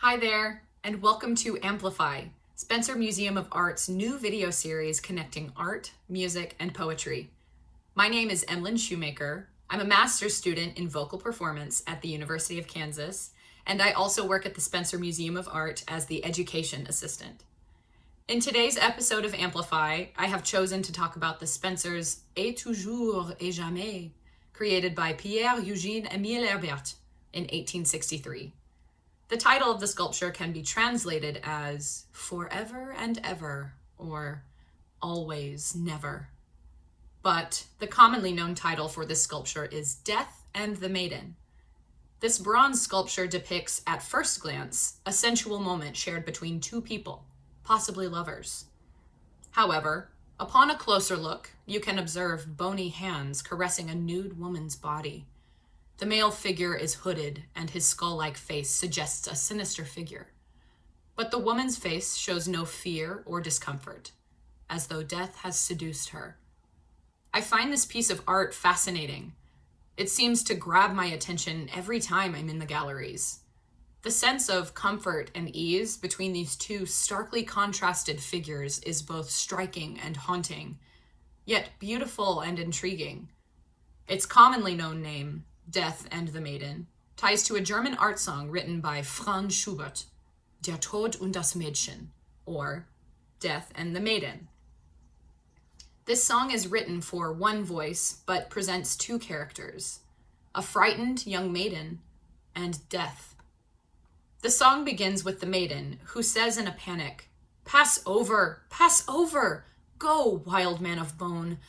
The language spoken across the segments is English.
Hi there, and welcome to AMPlify, Spencer Museum of Art's new video series connecting art, music, and poetry. My name is Emlynn Shoemaker. I'm a master's student in vocal performance at the University of Kansas, and I also work at the Spencer Museum of Art as the education assistant. In today's episode of AMPlify, I have chosen to talk about the Spencer's Toujours, Jamais, created by Pierre Eugène Emile Hébert in 1863. The title of the sculpture can be translated as Forever and Ever or Always Never. But the commonly known title for this sculpture is Death and the Maiden. This bronze sculpture depicts, at first glance, a sensual moment shared between two people, possibly lovers. However, upon a closer look, you can observe bony hands caressing a nude woman's body. The male figure is hooded, and his skull-like face suggests a sinister figure. But the woman's face shows no fear or discomfort, as though death has seduced her. I find this piece of art fascinating. It seems to grab my attention every time I'm in the galleries. The sense of comfort and ease between these two starkly contrasted figures is both striking and haunting, yet beautiful and intriguing. Its commonly known name, Death and the Maiden, ties to a German art song written by Franz Schubert, Der Tod und das Mädchen, or Death and the Maiden. This song is written for one voice, but presents two characters, a frightened young maiden and death. The song begins with the maiden, who says in a panic, pass over, go, wild man of bone.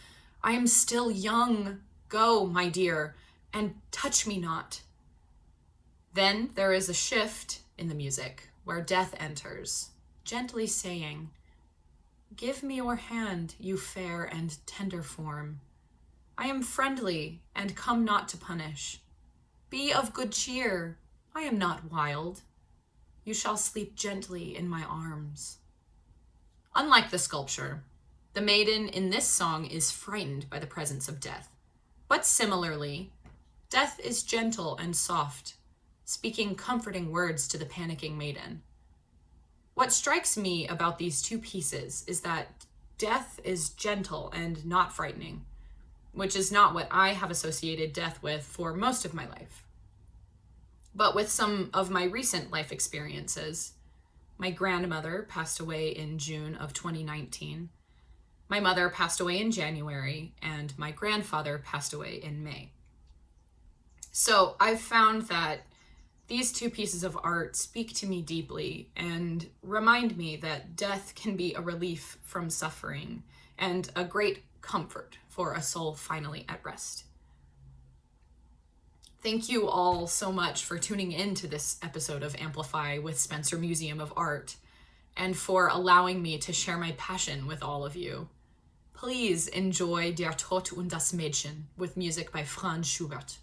I am still young, go, my dear, and touch me not. Then there is a shift in the music where death enters, gently saying, give me your hand, you fair and tender form. I am friendly and come not to punish. Be of good cheer, I am not wild. You shall sleep gently in my arms. Unlike the sculpture, the maiden in this song is frightened by the presence of death. But similarly, death is gentle and soft, speaking comforting words to the panicking maiden. What strikes me about these two pieces is that death is gentle and not frightening, which is not what I have associated death with for most of my life. But with some of my recent life experiences, my grandmother passed away in June of 2019, my mother passed away in January, and my grandfather passed away in May. So I've found that these two pieces of art speak to me deeply and remind me that death can be a relief from suffering and a great comfort for a soul finally at rest. Thank you all so much for tuning in to this episode of AMPlify with Spencer Museum of Art and for allowing me to share my passion with all of you. Please enjoy Der Tod und das Mädchen with music by Franz Schubert.